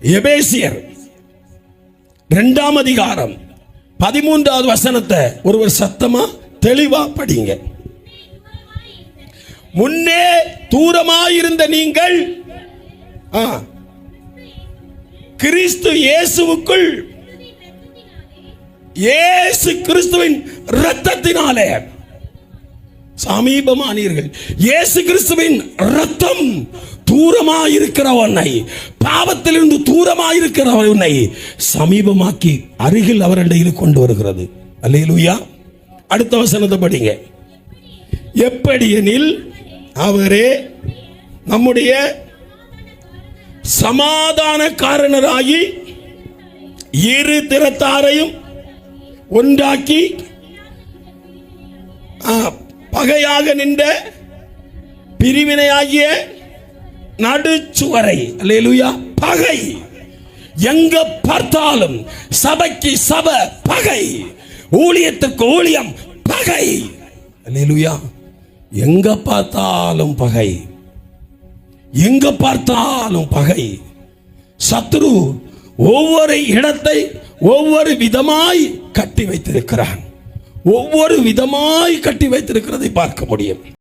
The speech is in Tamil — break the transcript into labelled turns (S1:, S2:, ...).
S1: எபேசியர் 2ஆம் அதிகாரம் 13வது வசனத்தை ஒருவர் சத்தமா தெளிவா படிங்க. முன்னே தூரமாயிருந்த நீங்கள் கிறிஸ்து இயேசுவுக்குள் இயேசு கிறிஸ்துவின் இரத்தத்தினாலே சமீபமானீர்கள். இயேசு கிறிஸ்துவின் இரத்தம் தூரமாயிருக்கிறவனை, பாவத்திலிருந்து தூரமாயிருக்கிறவனை சமீபமாக்கி அருகில் அவரிடையில் கொண்டு வருகிறது. அல்லேலூயா. அடுத்த வசனத்தை படிங்க. எப்படியெனில் அவரே நம்முடைய சமாதானக்காரனராகி இரு திறத்தாரையும் ஒன்றாக்கி பகையாக நின்ற பிரிவினையாகிய நடுச்சுவரை, அல்லேலூயா, பகை எங்க பார்த்தாலும் சபைக்கு சபை பகை, ஊழியத்துக்கு ஊழியம் பகை, அல்லேலூயா, எங்க பார்த்தாலும் பகை, எங்க பார்த்தாலும் பகை. சத்ரு ஒவ்வொரு இடத்தை ஒவ்வொரு விதமாய் கட்டி வைத்திருக்கிறான். ஒவ்வொரு விதமாய் கட்டி வைத்திருக்கிறதை பார்க்க முடியும்.